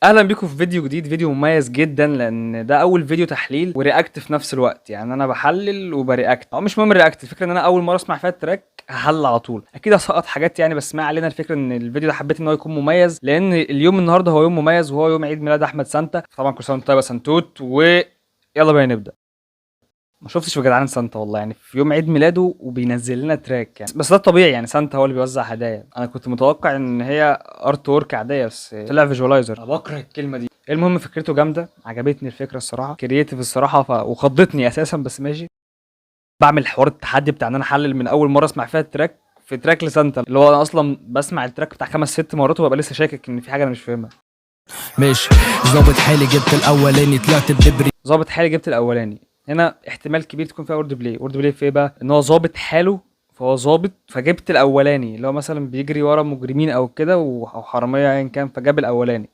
اهلا بيكم في فيديو جديد، فيديو مميز جدا لان ده اول فيديو تحليل ورياكت في نفس الوقت. يعني انا بحلل وبرياكت، او مش مهم الرياكت، الفكره ان انا اول مره اسمع فيها التراك هحلل على طول. اكيد هسقط حاجات يعني، بس ما علينا. الفكره ان الفيديو ده حبيت ان هو يكون مميز لان اليوم النهارده هو يوم مميز، وهو يوم عيد ميلاد احمد سانتا. طبعا كل سنه وانت طيب يا سنتوت، ويلا بينا نبدا. ما شفتش يا جدعان سانتا والله، يعني في يوم عيد ميلاده وبينزل لنا تراك يعني. بس ده الطبيعي يعني، سانتا هو اللي بيوزع هدايا. انا كنت متوقع ان هي ارت وورك عاديه، بس طلع فيجوالايزر. انا بكره الكلمه دي. المهم فكرته جامده، عجبتني الفكره الصراحه، كرييتيف الصراحه وخضتني اساسا، بس ماشي. بعمل حوار التحدي بتاع ان انا احلل من اول مره اسمع فيها التراك في تراك لسانتا، اللي هو انا اصلا بسمع التراك بتاع 5 6 مرات وببقى لسه شاكك ان في حاجه انا مش فاهمها. ماشي ظابط حالي جبت الاولاني طلعت بدبري. ظابط حالي جبت الاولاني، هنا احتمال كبير تكون فيها وورد بلاي. وورد بلاي في ايه بقى؟ ان هو ظابط حاله، فهو ظابط فجبت الاولاني، اللي هو مثلا بيجري ورا مجرمين او كده او حراميه ايا كان، فجاب الاولاني.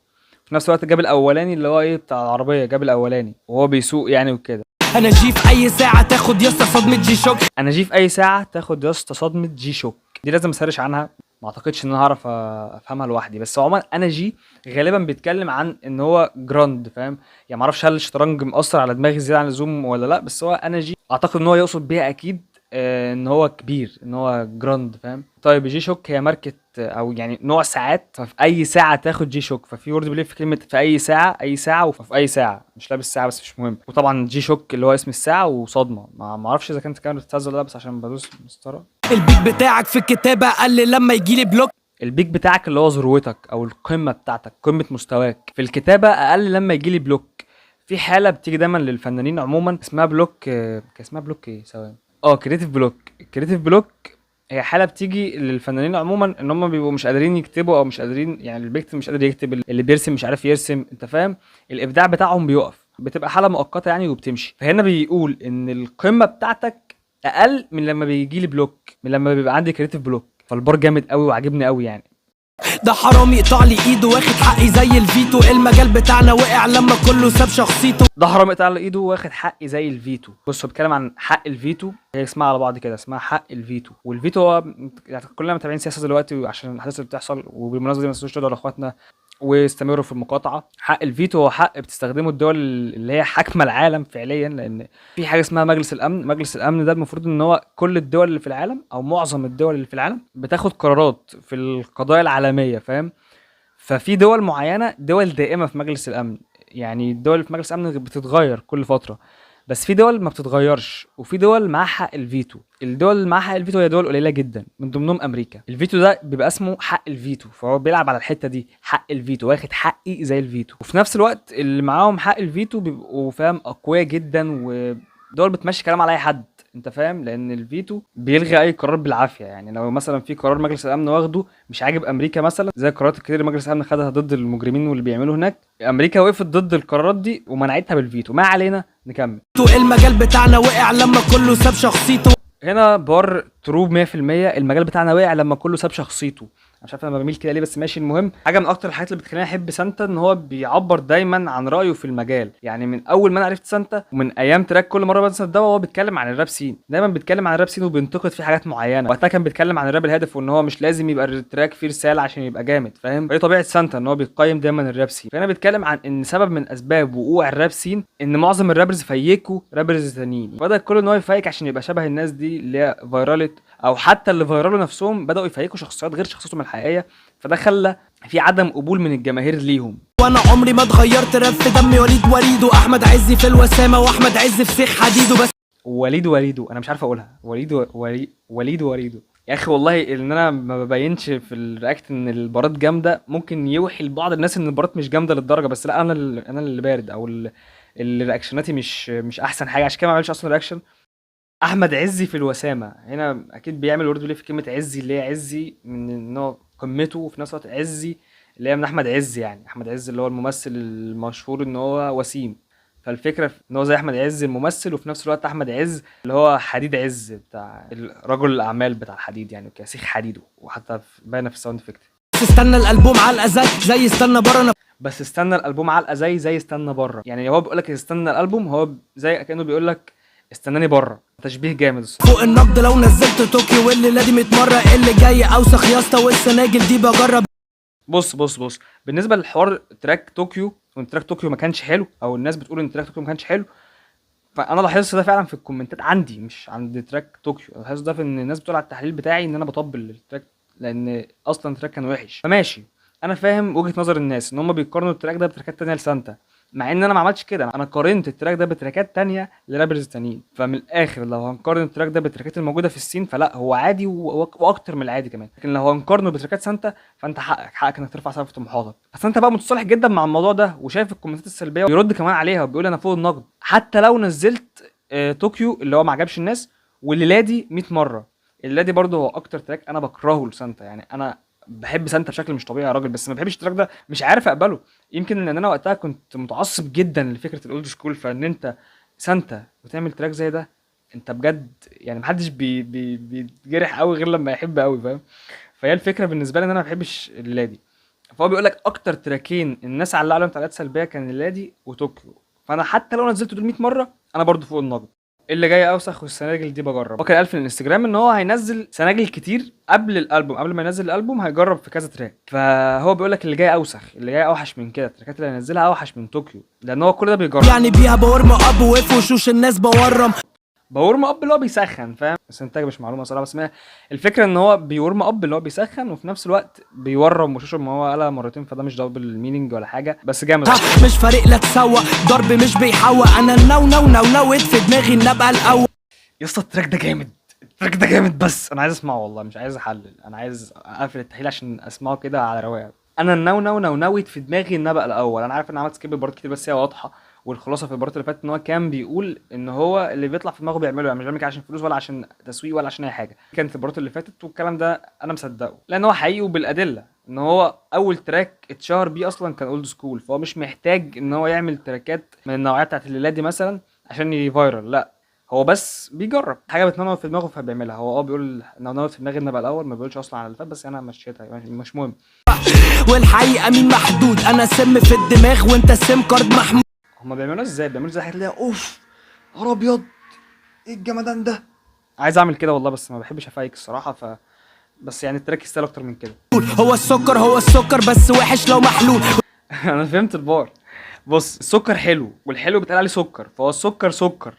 في نفس الوقت جاب الاولاني اللي هو ايه بتاع العربيه، جاب الاولاني وهو بيسوق يعني وكده. انا جي في اي ساعه تاخد يسطا صدمه جي شوك. انا جي في اي ساعه تاخد يا اسطى صدمه جي شوك، دي لازم اسرش عنها. ما اعتقدش ان انا هعرف افهمها لوحدي، بس عموما انا جي غالبا بيتكلم عن ان هو جراند، فاهم يعني؟ ما اعرفش هل الشطرنج مأثر على دماغي زياده عن اللزوم ولا لا، بس هو انا جي اعتقد ان هو يقصد بيها اكيد ان هو كبير، ان هو جراند، فاهم؟ طيب جي شوك هي ماركه او يعني نوع ساعات، ففي اي ساعه تاخد جي شوك، ففي وورد بلاي في كلمه في اي ساعه، اي ساعه وفي اي ساعه، مش لابس ساعه بس مش مهم. وطبعا جي شوك اللي هو اسم الساعه وصدمه، ما اعرفش اذا كانت كاميرا بتتهز ولا لا، بس عشان بدوس مسطره. البيك بتاعك في الكتابه قل لما يجيلي بلوك. البيك بتاعك اللي هو ذروتك او القمه بتاعتك، قمه مستواك في الكتابه اقل لما يجيلي بلوك. في حاله بتيجي دايما للفنانين عموما اسمها بلوك، كان اسمها بلوك ايه ثواني، كريتيف بلوك. كريتيف بلوك هي حاله بتيجي للفنانين عموما ان هم بيبقوا مش قادرين يكتبوا، او مش قادرين يعني، اللي بيكتب مش قادر يكتب، اللي بيرسم مش عارف يرسم، انت فاهم؟ الابداع بتاعهم بيقف، بتبقى حاله مؤقته يعني وبتمشي. فهنا بيقول ان القمه بتاعتك اقل من لما بيجي لي بلوك، من لما بيبقى عندي كريتيف بلوك. فالبار جامد قوي وعجبني قوي يعني. ده حرام يقطع لي ايده واخد حقي زي الفيتو. المجال بتاعنا وقع لما كله ساب شخصيته. ده حرام يقطع على ايده واخد حقي زي الفيتو. بص هو بيتكلم عن حق الفيتو، هي اسمها على بعض كده اسمها حق الفيتو. والفيتو هو يعني كلنا متابعين سياسه دلوقتي عشان الاحداث اللي بتحصل، وبالمناسبه دي ما تنسوش تدعوا لاخواتنا واستمروا في المقاطعه. حق الفيتو هو حق بتستخدمه الدول اللي هي حاكمه العالم فعليا، لان في حاجه اسمها مجلس الامن. مجلس الامن ده المفروض ان هو كل الدول اللي في العالم او معظم الدول اللي في العالم بتاخد قرارات في القضايا العالميه، فاهم؟ ففي دول معينه دول دائمه في مجلس الامن، يعني الدول اللي في مجلس الامن بتتغير كل فتره، بس في دول ما بتتغيرش، وفي دول معاها حق الفيتو. الدول اللي معاها حق الفيتو هي دول قليله جدا، من ضمنهم امريكا. الفيتو ده بيبقى اسمه حق الفيتو، فهو بيلعب على الحته دي، حق الفيتو واخد حقي زي الفيتو. وفي نفس الوقت اللي معاهم حق الفيتو بيبقوا فاهم اقوياء جدا، ودول بتمشي كلام على اي حد، انت فاهم؟ لان الفيتو بيلغي اي قرار بالعافيه. يعني لو مثلا في قرار مجلس الامن واخده مش عاجب امريكا مثلا، زي القرارات الكتير اللي مجلس الامن خدها ضد المجرمين واللي بيعملوا هناك، امريكا وقفت ضد القرارات دي ومنعتها بالفيتو. ما علينا، نكمل. المجال بتاعنا وقع لما كله ساب شخصيته. هنا بار ترو 100%، المجال بتاعنا وقع لما كله ساب شخصيته. انا مش عارف انا بميل كده ليه، بس ماشي. المهم حاجه من اكتر الحاجات اللي بتخليني احب سانتا ان هو بيعبر دايما عن رايه في المجال. يعني من اول ما انا عرفت سانتا ومن ايام تراك كل مره بنسى الدواء، هو بيتكلم عن الراب سين، دايما بيتكلم عن الراب سين وبينتقد فيه حاجات معينه. وقتها كان بيتكلم عن الراب الهادف، وان هو مش لازم يبقى التراك فيه رساله عشان يبقى جامد، فاهم؟ فدي طبيعه سانتا ان هو بيقيم دايما الراب سين. فانا بيتكلم عن ان سبب من اسباب وقوع الراب سين ان معظم الرابرز فيكوا رابرز تانيين، بدا كل ان هو يفيك عشان يبقى شبه الناس دي اللي هي فايرالت، او حتى اللي فايرالوا نفسهم بداوا يفيكوا شخصيات غير شخصيتهم الحقيقيه، فده خلى في عدم قبول من الجماهير ليهم. وانا عمري ما اتغيرت، راب في دمي وليد وليد، واحمد عزي في الوسامه، واحمد عز في سيخ حديده. بس وليد انا مش عارف اقولها، وليد يا اخي والله ان انا ما ببينش في الرياكت ان البارات جامده، ممكن يوحي لبعض الناس ان البارات مش جامده للدرجه، بس لا، انا اللي بارد، او اللي رياكشناتي مش احسن حاجه، عشان كده ما بعملش اصلا رياكشن. احمد عزي في الوسامه، هنا اكيد بيعمل ورد ليه في كلمه عزي، اللي هي عزي من ان هو قمته، وفي نفس الوقت عزي اللي هي من احمد عز، يعني احمد عز اللي هو الممثل المشهور ان هو وسيم. فالفكره في ان هو زي احمد عز الممثل، وفي نفس الوقت احمد عز اللي هو حديد عز بتاع رجل الاعمال بتاع الحديد يعني، وكاسيخ حديده، وحتى باينه في الساوند افكت. استنى الالبوم علقه زي استنى بره. بس استنى الالبوم علقه زي استنى بره، يعني هو بيقول لك استنى الالبوم، هو زي كانه بيقول لك استناني بره. تشبيه جامد الصراحه. فوق النبض لو نزلت طوكيو والليله دي 100 مره، اللي جاي اوسخ يا اسطى، والسناجل دي بجرب. بص بالنسبه للحوار تراك طوكيو، وان تراك طوكيو ما كانش حلو، او الناس بتقول ان تراك طوكيو ما كانش حلو، فانا لاحظت ده فعلا في الكومنتات عندي مش عند تراك طوكيو. لاحظت ده في ان الناس بتقول على التحليل بتاعي ان انا بطبل التراك لان اصلا التراك كان وحش. فماشي، انا فاهم وجهة نظر الناس ان هم بيقارنوا التراك ده بتراكات تانية لسانتا، مع ان انا ما عملتش كده. انا قارنت التراك ده بتراكات تانية لرابرز تانيين. فمن الاخر لو هنقارن التراك ده بالتراكات الموجوده في السين فلا، هو عادي واكتر من العادي كمان. لكن لو هنقارنه بتراكات سانتا فانت حقك انك ترفع سقف طموحاتك. بس انت بقى متصالح جدا مع الموضوع ده وشايف الكومنتات السلبيه ويرد كمان عليها وبيقول انا فوق النقد حتى لو نزلت طوكيو اللي هو ما عجبش الناس، والليلادي 100 مره. الليلادي برضه هو اكتر تراك انا بكرهه لسانتا. يعني انا بحب سانتا بشكل مش طبيعي يا راجل، بس ما بحبش التراك ده، مش عارف اقبله. يمكن لان انا وقتها كنت متعصب جدا لفكره الاولد سكول، فان انت سانتا وتعمل تراك زي ده انت بجد يعني محدش بيتجرح قوي غير لما يحب قوي، فاهم؟ فهي الفكره بالنسبه لي ان انا ما بحبش الليلادي. فهو بيقول لك اكتر تراكين الناس علقوا عليهم تعليقات سلبيه كان الليلادي وطوكيو. فانا حتى لو نزلت دول 100 مره انا برضو فوق النقد. اللي جاي اوسخ والسناجل دي بجرب. هو كان قال في الانستجرام ان هو هينزل سناجل كتير قبل الالبوم، قبل ما ينزل الالبوم هيجرب في كذا تراك. فهو بيقول لك اللي جاي اوسخ، اللي جاي اوحش من كده، التراكات اللي هينزلها اوحش من طوكيو لان هو كل ده بيجرب. يعني بيها بورم اب وفي وشوش الناس بورم. بورم اب اللي هو بيسخن، فاهم؟ بس انتاج مش معلومه صراحه، بس الفكره ان هو بيورم اب اللي هو بيسخن وفي نفس الوقت بيورم وشوشه، ما هو قالها مرتين فده مش دبل مينينج ولا حاجه، بس جامد. مش فارق لك سوا ضرب مش بيحوق، انا نويت في دماغي ان ابقى الاول. يا اسطى التراك ده جامد، التراك ده جامد، بس انا عايز اسمعه والله، مش عايز احلل، انا عايز اقفل التحليل عشان اسمعه كده على رواقه. انا نويت في دماغي ان ابقى الاول. انا عارف ان عملت سكيب البارات كتير بس هي واضحه، والخلاصه في البارات اللي فاتت ان هو كان بيقول ان هو اللي بيطلع في دماغه بيعمله، يعني مش بيعمل كده عشان فلوس ولا عشان تسويق ولا عشان اي حاجه. كانت البارات اللي فاتت والكلام ده انا مصدقه لان هو حقيقي وبالادله ان هو اول تراك اتشهر بيه اصلا كان اولد سكول، فهو مش محتاج ان هو يعمل تراكات من النوعيه بتاعت الليله دي مثلا عشان يفايرل، لا هو بس بيجرب حاجه بتنور في دماغه فبيعملها. هو بيقول نور في دماغي ان ابقى الاول، ما بيقولش اصلا على اللي فات، بس انا مشيتها يعني مش مهم. والحقيقه مين محدود، انا سم في الدماغ وانت السم كارد محمود. هما بيعملوها ازاي؟ بيعملوا زي حاجات اللي هي اوف نهار ابيض ايه الجمدان ده. عايز اعمل كده والله بس ما بحبش افايك الصراحه، بس يعني التراك يستاهل اكتر من كده. هو السكر بس وحش لو محلول. انا فهمت البار. بص السكر حلو والحلو بيتقال عليه سكر، فهو السكر سكر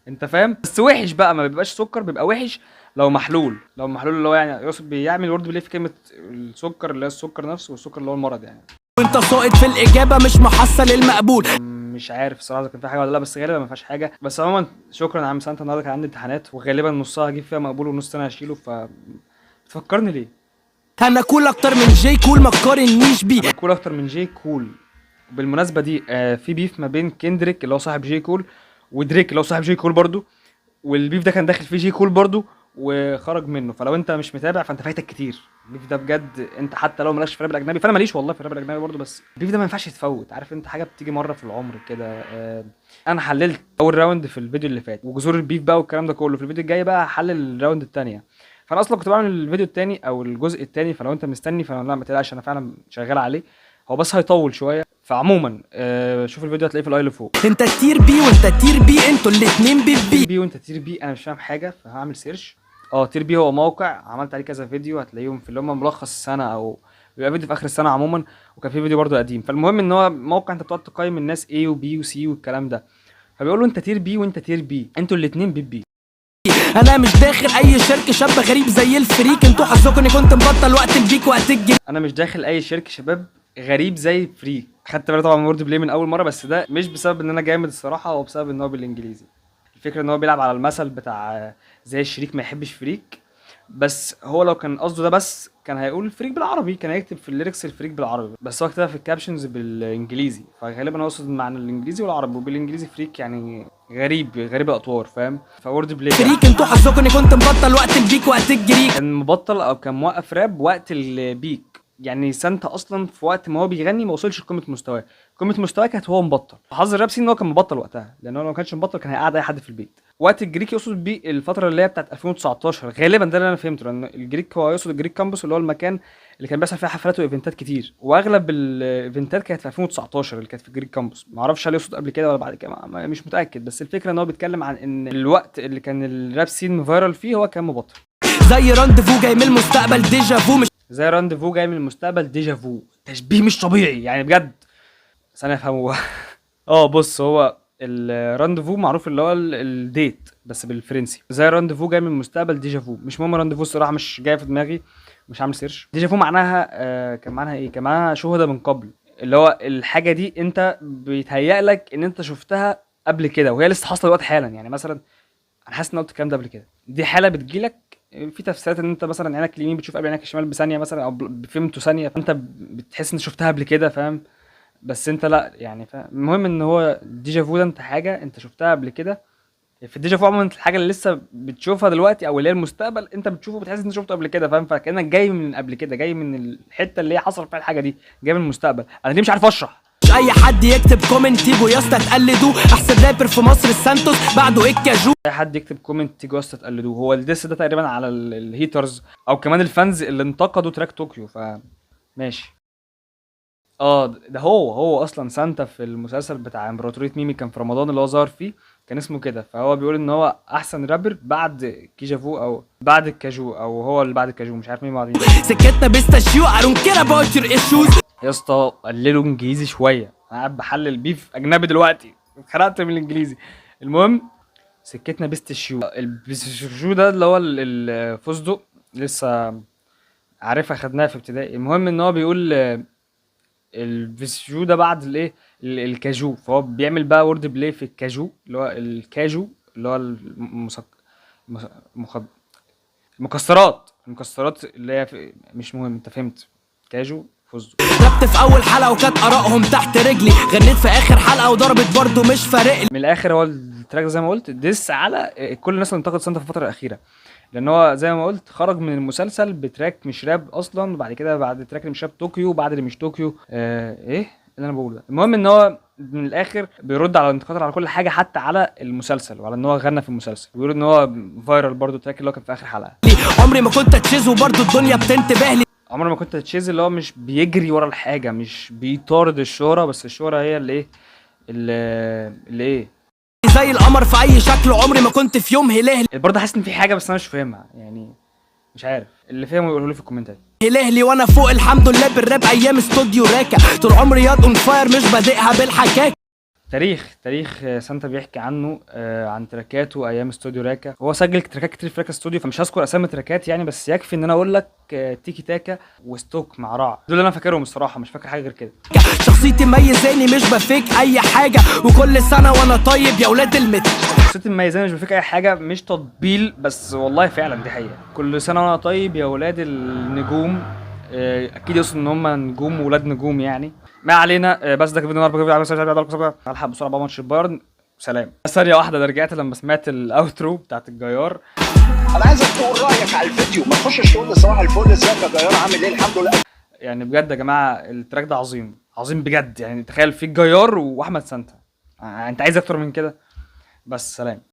انت فاهم، بس وحش بقى ما بيبقاش سكر، بيبقى وحش لو محلول. لو محلول اللي هو يعني يقصد بيعمل وورد بلاي في كلمه السكر اللي هي السكر نفسه والسكر اللي هو المرض يعني. وانت ساقط في الاجابه مش محصل المقبول. مش عارف الصراحه اذا كان في حاجه ولا لا، بس غالبا ما فيهاش حاجه. بس عموما شكرا يا عم سانتا، النهارده كان عندي امتحانات وغالبا نصها هجيب فيها مقبول ونص انا هشيله، بتفكرني ليه؟ انا كول اكتر من جي كول ما تقارنيش بيه. انا كول اكتر من جي كول. بالمناسبه دي في بيف ما بين كيندريك اللي هو صاحب جي كول ودريك اللي هو صاحب جي كول برضو، والبيف ده كان داخل فيه جي كول برضو وخرج منه. فلو انت مش متابع فانت فايتك كتير. البيف ده بجد انت حتى لو مالكش في الراب الاجنبي، فانا ماليش والله في الراب الاجنبي برضو، بس البيف ده ما ينفعش يتفوت. عارف انت حاجه بتيجي مره في العمر كده. انا حللت اول راوند في الفيديو اللي فات وجذور البيف بقى والكلام ده كله. في الفيديو الجاي بقى هحلل الراوند الثانيه. فانا اصلا كنت بعمل الفيديو الثاني او الجزء الثاني، فلو انت مستني فلا ما تقلقش انا فعلا شغال عليه، هو بس هيطول شويه. فعموما شوف الفيديو هتلاقيه في الاي اللي فوق. انت تير بي وانت تير بي، انتوا الاتنين تير بي بي وانت تير بي، انا مش فاهم حاجه فهعمل سيرش. تير بي هو موقع عملت عليه كذا فيديو هتلاقيهم في اللي هم ملخص السنه او بيبقى فيديو في اخر السنه عموما، وكان في فيديو برضه قديم. فالمهم ان هو موقع انت بتقعد تقيم الناس A وبي وسي والكلام ده، فبيقولوا انت تير بي وانت تير بي، انتوا الاتنين بي. انا مش داخل اي شركه شاب غريب زي الفريك، انتوا حظكم اني كنت مبطل وقت البيك وقت الجيم. انا مش داخل اي شركه شباب غريب زي فريك. خدت بالي طبعا من وورد بلاي من اول مره، بس ده مش بسبب ان انا جامد الصراحه، هو بسبب ان هو بالانجليزي. الفكره ان هو بيلعب على المثل بتاع زي الشريك ما يحبش فريك، بس هو لو كان قصده ده بس كان هيقول الفريك بالعربي، كان هيكتب في الليركس الفريك بالعربي، بس هو كتبها في الكابشنز بالانجليزي، فغالبا هو قصد معنى الانجليزي والعربي، وبالانجليزي فريك يعني غريب الاطوار، فاهم؟ فورد بلاي فريك انتوا حظكم اني كنت مبطل وقت البيك وقت الجريك. كان مبطل او كان موقف راب وقت البيك. يعني سانتا اصلا في وقت ما هو بيغني ما وصلش لقمه مستواه، قمه مستواه كانت هو مبطل. حظ الراب سين ان هو كان مبطل وقتها، لان هو لو ما كانش مبطل كان هيقعد اي حد في البيت. وقت الجريك يقصد بيه الفتره اللي هي بتاعت 2019 غالبا، ده اللي انا فهمته، لان الجريك هو يقصد الجريك كامبوس اللي هو المكان اللي كان بيحصل فيه حفلات وايفنتات كتير، واغلب الايفنتات كانت في 2019 اللي كانت في الجريك كامبوس. ما اعرفش هل يقصد قبل كده ولا بعد كده، مش متاكد، بس الفكره ان هو بيتكلم عن ان الوقت اللي كان الراب سين فايرال فيه هو كان مبطل. زي رانديفو جاي من المستقبل ديجافو، مش زي رانديفو جاي من المستقبل ديجافو. تشبيه مش طبيعي يعني بجد. ثانيه افهمه. بص، هو الرانديفو معروف اللي هو الديت بس بالفرنسي، زي رانديفو جاي من المستقبل ديجافو. مش مهم رانديفو الصراحه، مش جايه في دماغي، مش عامل سيرش. ديجافو معناها كان معناها ايه؟ كان معناها شهدة من قبل، اللي هو الحاجه دي انت بيتهيأ لك ان انت شفتها قبل كده وهي لسه حاصله دلوقتي حالا. يعني مثلا انا حاسس ان أنا قلت الكلام ده قبل كده. دي حاله بتجيلك في تفسيرات ان انت مثلا عينك اليمين بتشوف قبل عينك الشمال بثانيه مثلا، او فهمته ثانيه، فانت بتحس ان شفتها قبل كده، فاهم؟ بس انت لا يعني، فاهم؟ المهم ان هو ديجافو ده انت حاجه انت شفتها قبل كده. في الديجافو عموما انت الحاجه اللي لسه بتشوفها دلوقتي او اللي هي المستقبل انت بتشوفه بتحس ان انت شفته قبل كده، فاهم؟ فكانك جاي من قبل كده، جاي من الحته اللي هي حصل فيها الحاجه دي، جاي من المستقبل. انا ليه مش عارف اشرح؟ مش اي حد يكتب كومنت تيجوا يا اسطى تقلدوه، احسن رابر في مصر السانتوس بعده الكاجو. اي حد يكتب كومنت تيجي وسط تقلدوه. هو الديس ده تقريبا على الهيترز او كمان الفانز اللي انتقدوا تراك طوكيو، ف ماشي. ده هو اصلا سانتا في المسلسل بتاع امبراطورية ميمي كان في رمضان اللي هو ظهر فيه، كان اسمه كده. فهو بيقول ان هو احسن رابر بعد كيجافو او بعد الكاجو، او هو اللي بعد الكاجو، مش عارف مين بعدين. سكتنا بيستاشيو I don't care about your issues. يا اسطى قللوا انجليزي شويه، انا قاعد بحلل بيف اجنبي دلوقتي، اتخنقت من الانجليزي. المهم، سكتنا بيست الشيو. البيستشيو ده اللي هو الفستق، لسه عارفها خدناها في ابتدائي. المهم ان هو بيقول الفيسيو ده بعد الايه الكاجو، فهو بيعمل بقى وورد بلاي في الكاجو اللي هو الكاجو اللي هو مس- مخد... المكسرات اللي هي مش مهم، انت فهمت. كاجو فستق. ربت في اول حلقه وكانت ارائهم تحت رجلي، غنيت في اخر حلقه وضربت برضه مش فارق لي. من الاخر هو التراك ده زي ما قلت ديس على كل الناس اللي انتقدت سانتا في الفتره الاخيره، لان هو زي ما قلت خرج من المسلسل بتراك مش راب اصلا، وبعد كده بعد التراك اللي مش راب طوكيو، بعد اللي مش طوكيو ايه اللي انا بقوله ده. المهم ان هو من الاخر بيرد على الانتقادات على كل حاجه، حتى على المسلسل وعلى ان هو غنى في المسلسل. بيقول ان هو فايرال برضو التراك اللي هو كان في اخر حلقه. عمري ما كنت اتشيز وبرضه الدنيا بتنتبه لي. عمر ما كنت تشيز اللي هو مش بيجري ورا الحاجه، مش بيطارد الشهره، بس الشهره هي اللي ايه اللي ايه. زي القمر في اي شكل، عمري ما كنت في يوم هلهلي برضه حاسس ان في حاجه بس انا مش فاهمها يعني، مش عارف. اللي فاهمه يقوله لي في الكومنتات. هلهلي وانا فوق الحمد لله بالراب ايام استوديو راكا، طول عمري ياض اون فاير مش بادئها بالحكاك. تاريخ سانتا بيحكي عنه عن تراكاته ايام استوديو راكا. هو سجل تراكات كتير في راكا استوديو، فمش هذكر اسامي تراكات يعني، بس يكفي ان انا اقول لك تيكي تاكا وستوك مع رع، دول اللي انا فاكرهم الصراحه، مش فاكر حاجه غير كده. شخصيتي ميزاني مش بفيك اي حاجه، وكل سنه وانا طيب يا ولاد المت. شخصيتي مميزه مش بفكر اي حاجه، مش تطبيل بس والله فعلا دي حقيقه. كل سنه وانا طيب يا ولاد النجوم. اكيد يقصد ان هم نجوم ولاد نجوم يعني. ما علينا. بس ده كان فيديو النهارده. الحق بسرعه بقى ماتش البايرن. سلام. ثانيه واحده، انا رجعت لما سمعت الاوترو بتاعت الجيار. انا عايزك تقول رايك على الفيديو، ما تخشش تقول لي صباح الفل ازيك يا جيار عامل ايه الحمد لله. يعني بجد يا جماعه التراك ده عظيم بجد يعني. تخيل في الجيار واحمد سانتا، انت عايز اكتر من كده؟ بس سلام.